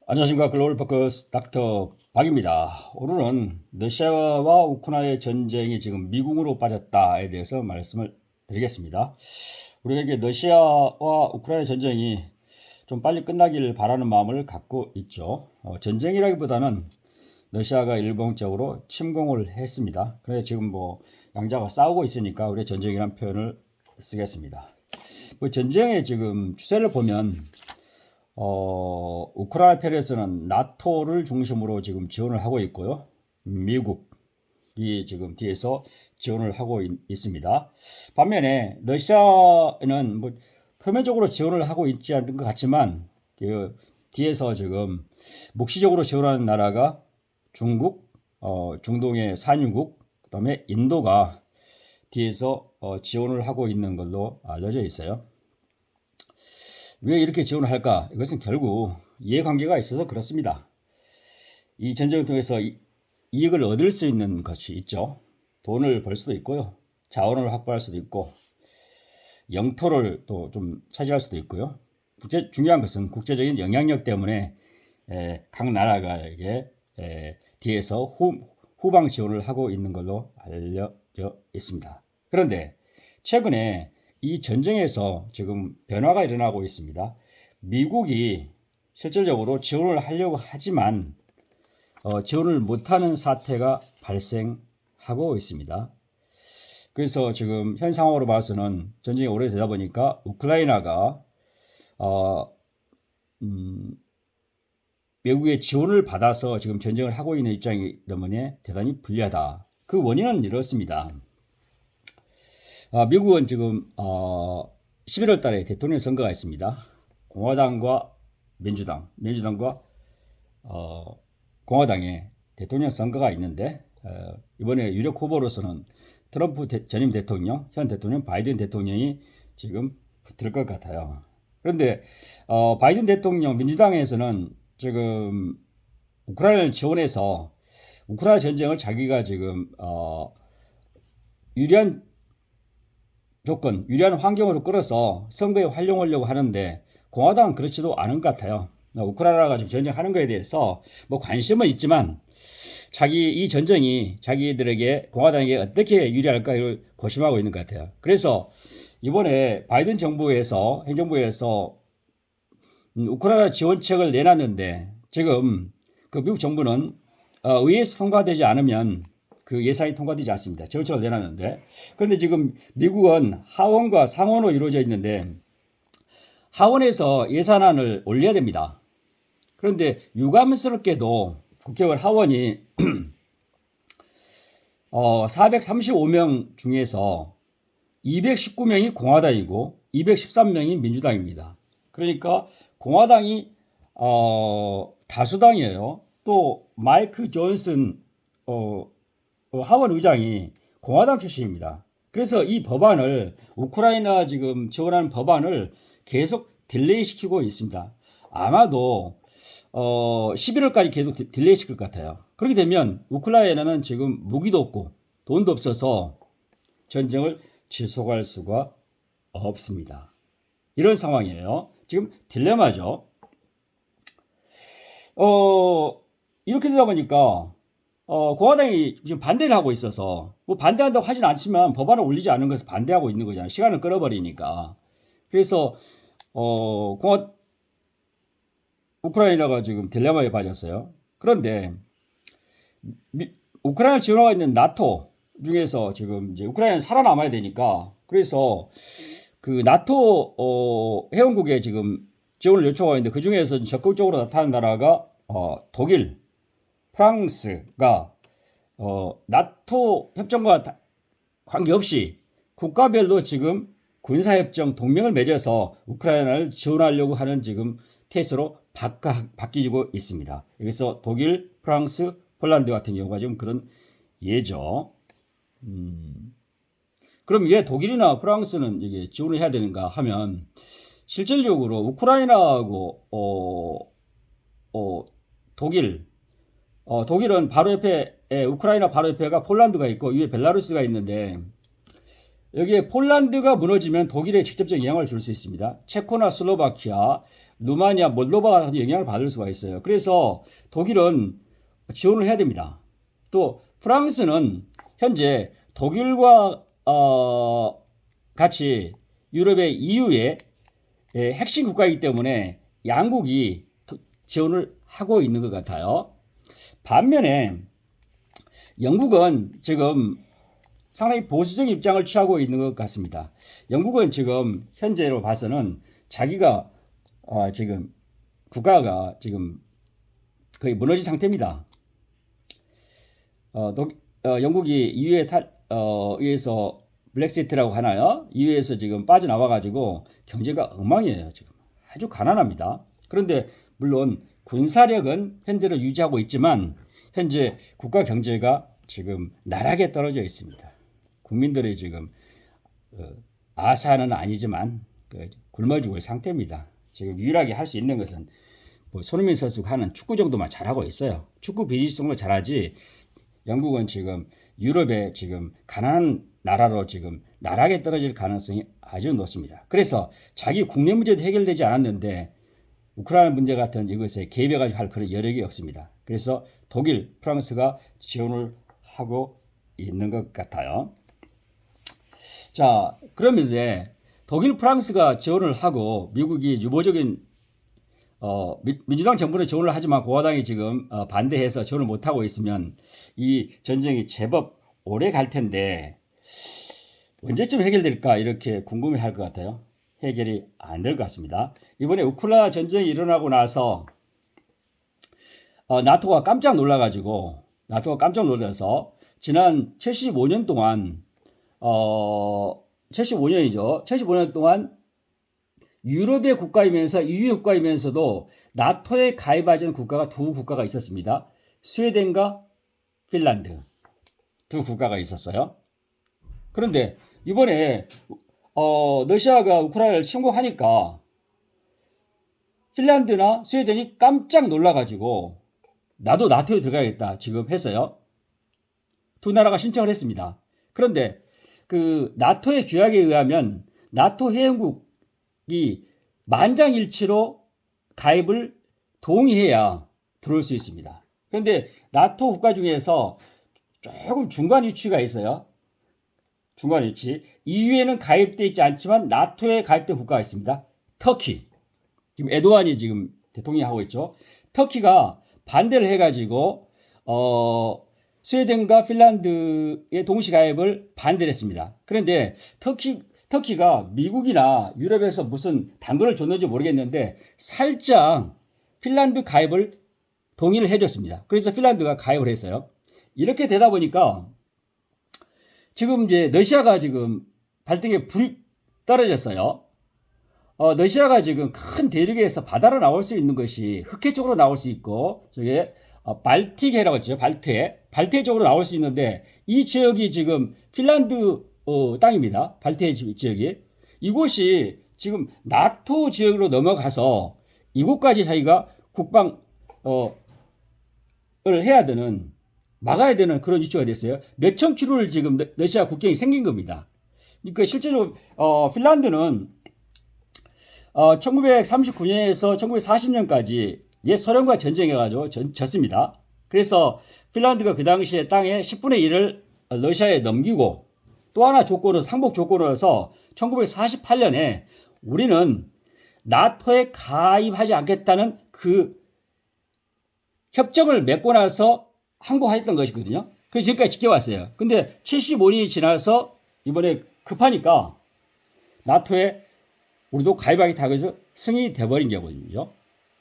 안녕하십니까. 글로벌 포커스 닥터 박입니다. 오늘은 러시아와 우크라이나의 전쟁이 지금 미궁으로 빠졌다에 대해서 말씀을 드리겠습니다. 우리에게 러시아와 우크라이나 전쟁이 좀 빨리 끝나기를 바라는 마음을 갖고 있죠. 전쟁이라기보다는 러시아가 일방적으로 침공을 했습니다. 그래서 지금 뭐 양자가 싸우고 있으니까 우리 전쟁이라는 표현을 쓰겠습니다. 전쟁의 지금 추세를 보면 우크라이나 편에서는 나토를 중심으로 지금 지원을 하고 있고요. 미국이 지금 뒤에서 지원을 하고 있습니다. 반면에 러시아는 뭐 표면적으로 지원을 하고 있지 않은 것 같지만 그 뒤에서 지금 묵시적으로 지원하는 나라가 중국, 중동의 산유국, 그다음에 인도가 뒤에서 지원을 하고 있는 걸로 알려져 있어요. 왜 이렇게 지원을 할까? 이것은 결국 이해관계가 있어서 그렇습니다. 이 전쟁을 통해서 이익을 얻을 수 있는 것이 있죠. 돈을 벌 수도 있고요. 자원을 확보할 수도 있고 영토를 또 좀 차지할 수도 있고요. 중요한 것은 국제적인 영향력 때문에 각 나라가 이게 뒤에서 후방 지원을 하고 있는 걸로 알려져 있습니다. 그런데 최근에 이 전쟁에서 지금 변화가 일어나고 있습니다. 미국이 실질적으로 지원을 하려고 하지만 지원을 못하는 사태가 발생하고 있습니다. 그래서 지금 현 상황으로 봐서는 전쟁이 오래되다 보니까 우크라이나가 외국의 지원을 받아서 지금 전쟁을 하고 있는 입장이기 때문에 대단히 불리하다. 그 원인은 이렇습니다. 미국은 지금 11월 달에 대통령 선거가 있습니다. 공화당과 민주당과 공화당의 대통령 선거가 있는데 이번에 유력 후보로서는 트럼프 전임 대통령, 현 대통령 바이든 대통령이 지금 붙을 것 같아요. 그런데 바이든 대통령 민주당에서는 지금 우크라이나를 지원해서 우크라이나 전쟁을 자기가 지금 유리한 조건, 유리한 환경으로 끌어서 선거에 활용하려고 하는데 공화당은 그렇지도 않은 것 같아요. 우크라이나가 지금 전쟁하는 것에 대해서 뭐 관심은 있지만 이 전쟁이 자기들에게 공화당에게 어떻게 유리할까를 고심하고 있는 것 같아요. 그래서 이번에 바이든 정부에서 행정부에서 우크라이나 지원책을 내놨는데 지금 그 미국 정부는 의회에서 통과되지 않으면 그 예산이 통과되지 않습니다. 지원책을 내놨는데 그런데 지금 미국은 하원과 상원으로 이루어져 있는데 하원에서 예산안을 올려야 됩니다. 그런데 유감스럽게도 국회의원 하원이 435명 중에서 219명이 공화당이고 213명이 민주당입니다. 그러니까 공화당이 다수당이에요. 또 마이크 존슨 하원 의장이 공화당 출신입니다. 그래서 이 법안을 우크라이나 지금 지원하는 법안을 계속 딜레이 시키고 있습니다. 아마도 11월까지 계속 딜레이 시킬 것 같아요. 그렇게 되면 우크라이나는 지금 무기도 없고 돈도 없어서 전쟁을 지속할 수가 없습니다. 이런 상황이에요. 지금 딜레마죠. 이렇게 되다 보니까 공화당이 지금 반대를 하고 있어서 뭐 반대한다고 하진 않지만 법안을 올리지 않은 것을 반대하고 있는 거잖아요. 시간을 끌어버리니까. 그래서 우크라이나가 지금 딜레마에 빠졌어요. 그런데 우크라이나 지원하고 있는 나토 중에서 지금 이제 우크라이나는 살아남아야 되니까 그래서 그 나토 회원국에 지금 지원을 요청하고 있는데 그 중에서 적극적으로 나타난 나라가 독일, 프랑스가 나토 협정과 관계없이 국가별로 지금 군사협정 동맹을 맺어서 우크라이나를 지원하려고 하는 지금 태세로 바뀌고 있습니다. 여기서 독일, 프랑스, 폴란드 같은 경우가 지금 그런 예죠. 그럼 왜 독일이나 프랑스는 이게 지원을 해야 되는가 하면 실질적으로 우크라이나하고 독일은 바로 옆에 우크라이나 바로 옆에가 폴란드가 있고 위에 벨라루스가 있는데 여기에 폴란드가 무너지면 독일에 직접적 영향을 줄 수 있습니다. 체코나 슬로바키아, 루마니아, 몰도바가 영향을 받을 수가 있어요. 그래서 독일은 지원을 해야 됩니다. 또 프랑스는 현재 독일과 같이 유럽의 EU의 핵심 국가이기 때문에 양국이 지원을 하고 있는 것 같아요. 반면에 영국은 지금 상당히 보수적인 입장을 취하고 있는 것 같습니다. 영국은 지금 현재로 봐서는 자기가 지금 국가가 지금 거의 무너진 상태입니다. 영국이 EU에 의해서 블랙시트라고 하나요? EU에서 지금 빠져나와 가지고 경제가 엉망이에요. 지금 아주 가난합니다. 그런데 물론 군사력은 현재로 유지하고 있지만 현재 국가 경제가 지금 나락에 떨어져 있습니다. 국민들이 지금 아사는 아니지만 굶어 죽을 상태입니다. 지금 유일하게 할 수 있는 것은 뭐 손흥민 선수가 하는 축구 정도만 잘하고 있어요. 축구 비즈니스로 잘하지. 영국은 지금 유럽에 지금 가난한 나라로 지금 나락에 떨어질 가능성이 아주 높습니다. 그래서 자기 국내 문제도 해결되지 않았는데 우크라이나 문제 같은 이것에 개입해가지고 할 그런 여력이 없습니다. 그래서 독일, 프랑스가 지원을 하고 있는 것 같아요. 자, 그러면 이제 독일, 프랑스가 지원을 하고 미국이 유보적인 민주당 정부는 지원을 하지만 공화당이 지금 반대해서 지원을 못하고 있으면 이 전쟁이 제법 오래 갈 텐데 언제쯤 해결될까 이렇게 궁금해할 것 같아요. 해결이 안 될 것 같습니다. 이번에 우크라이나 전쟁이 일어나고 나서 나토가 깜짝 놀라서 지난 75년 동안 75년 동안 유럽의 국가이면서 EU 국가이면서도 나토에 가입하지 않은 국가가 두 국가가 있었습니다. 스웨덴과 핀란드 두 국가가 있었어요. 그런데 이번에 러시아가 우크라이나를 침공하니까 핀란드나 스웨덴이 깜짝 놀라가지고 나도 나토에 들어가야겠다 지금 했어요. 두 나라가 신청을 했습니다. 그런데 그 나토의 규약에 의하면 나토 회원국이 만장일치로 가입을 동의해야 들어올 수 있습니다. 그런데 나토 국가 중에서 조금 중간 위치가 있어요. 중간 위치. EU에는 가입되어 있지 않지만 나토에 가입된 국가가 있습니다. 터키. 지금 에도안이 지금 대통령이 하고 있죠. 터키가 반대를 해가지고 스웨덴과 핀란드의 동시 가입을 반대를 했습니다. 그런데 터키가 미국이나 유럽에서 무슨 단거를 줬는지 모르겠는데 살짝 핀란드 가입을 동의를 해줬습니다. 그래서 핀란드가 가입을 했어요. 이렇게 되다 보니까 지금 이제 러시아가 지금 발등에 불이 떨어졌어요. 러시아가 지금 큰 대륙에서 바다로 나올 수 있는 것이 흑해 쪽으로 나올 수 있고 저게 발틱해라고 했죠. 발트해 쪽으로 나올 수 있는데 이 지역이 지금 핀란드 땅입니다. 발트해 지역이. 이곳이 지금 나토 지역으로 넘어가서 이곳까지 자기가 국방을 해야 되는 막아야 되는 그런 위치가 됐어요. 몇천 킬로를 지금 러시아 국경이 생긴 겁니다. 그러니까 실제로 핀란드는 1939년에서 1940년까지 옛 소련과 전쟁해가지고 졌습니다. 그래서 핀란드가 그 당시에 땅의 10분의 1을 러시아에 넘기고 또 하나 조건으로 상복 조건으로서 1948년에 우리는 나토에 가입하지 않겠다는 그 협정을 맺고 나서 항복했던 것이거든요. 그래서 지금까지 지켜왔어요. 근데 75년이 지나서 이번에 급하니까 나토에 우리도 가입하겠다고 해서 승인이 돼버린 거거든요.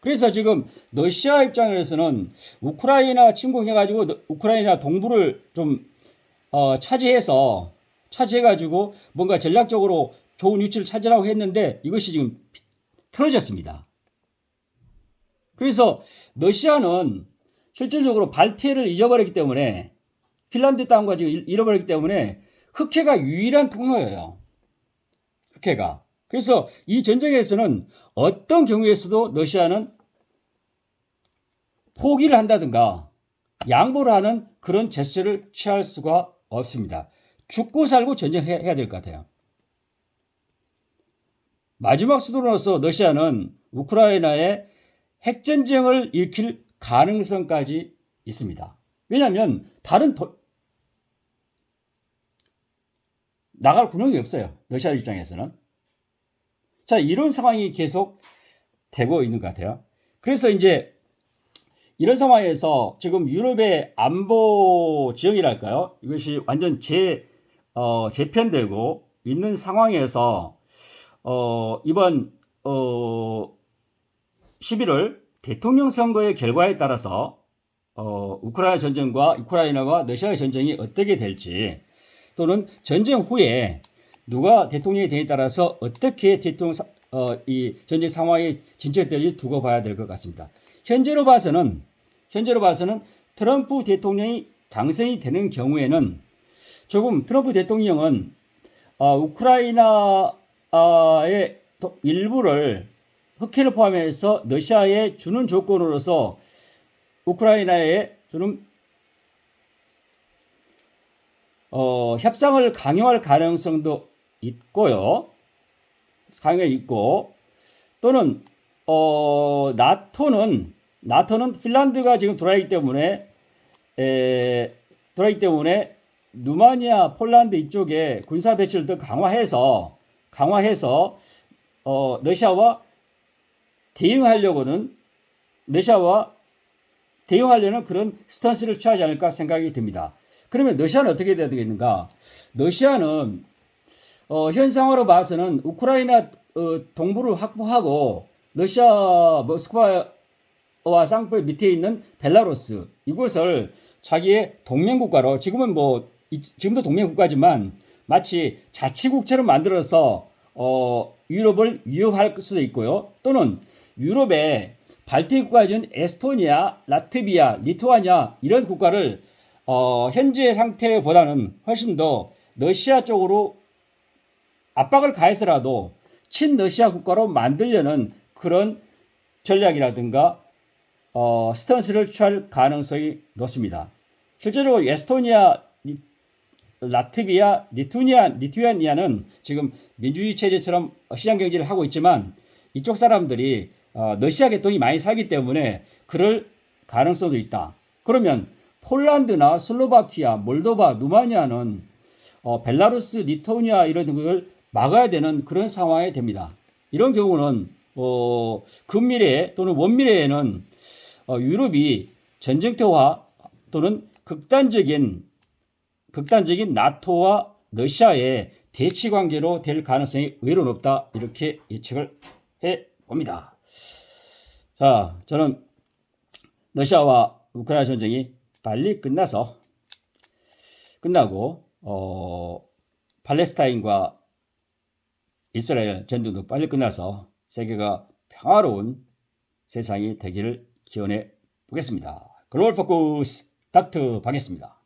그래서 지금 러시아 입장에서는 우크라이나 침공해가지고 우크라이나 동부를 좀 차지해가지고 뭔가 전략적으로 좋은 위치를 찾으라고 했는데 이것이 지금 틀어졌습니다. 그래서 러시아는 실질적으로 발트해를 잊어버렸기 때문에 핀란드 땅과 지금 잃어버렸기 때문에 흑해가 유일한 통로예요. 흑해가. 그래서 이 전쟁에서는 어떤 경우에서도 러시아는 포기를 한다든가 양보를 하는 그런 제스처를 취할 수가 없습니다. 죽고 살고 전쟁해야 될 것 같아요. 마지막 수도로서 러시아는 우크라이나의 핵전쟁을 일으킬 가능성까지 있습니다. 왜냐하면 나갈 구멍이 없어요. 러시아 입장에서는. 자, 이런 상황이 계속 되고 있는 것 같아요. 그래서 이제 이런 상황에서 지금 유럽의 안보 지형이랄까요? 이것이 완전 재편되고 있는 상황에서 이번 11월 대통령 선거의 결과에 따라서 우크라이나와 러시아의 전쟁이 어떻게 될지, 또는 전쟁 후에 누가 대통령이 되냐에 따라서 어떻게 이 전쟁 상황이 진척될지 두고 봐야 될 것 같습니다. 현재로 봐서는 트럼프 대통령이 당선이 되는 경우에는 조금 트럼프 대통령은 우크라이나의 일부를 흑해를 포함해서 러시아에 주는 조건으로서 우크라이나에 주는 협상을 강요할 가능성도 있고요. 강요가 있고, 또는 나토는 핀란드가 지금 돌아있기 때문에 루마니아, 폴란드 이쪽에 군사 배치를 더 강화해서 러시아와 대응하려는 그런 스탠스를 취하지 않을까 생각이 듭니다. 그러면 러시아는 어떻게 돼야 되겠는가? 러시아는 현 상황으로 봐서는 우크라이나 동부를 확보하고 러시아 모스크바와 상포 밑에 있는 벨라루스, 이곳을 자기의 동맹국가로, 지금도 동맹국가지만 마치 자치국처럼 만들어서 유럽을 위협할 수도 있고요. 또는 유럽의 발틱 국가인 에스토니아, 라트비아, 리투아니아, 이런 국가를 현재 상태보다는 훨씬 더 러시아 쪽으로 압박을 가해서라도 친러시아 국가로 만들려는 그런 전략이라든가 스탠스를 취할 가능성이 높습니다. 실제로 에스토니아, 라트비아, 리투아니아는 지금 민주주의 체제처럼 시장 경제를 하고 있지만 이쪽 사람들이 러시아 계통이 많이 살기 때문에 그럴 가능성도 있다. 그러면 폴란드나 슬로바키아, 몰도바, 루마니아는 벨라루스, 리투아니아 이런 걸 막아야 되는 그런 상황이 됩니다. 이런 경우는 근미래 또는 원미래에는 유럽이 전쟁터화 또는 극단적인 나토와 러시아의 대치 관계로 될 가능성이 의외로 높다, 이렇게 예측을 해 봅니다. 자, 저는 러시아와 우크라이나 전쟁이 빨리 끝나고 팔레스타인과 이스라엘 전쟁도 빨리 끝나서 세계가 평화로운 세상이 되기를 기원해 보겠습니다. 글로벌 포커스 닥터 박이었습니다.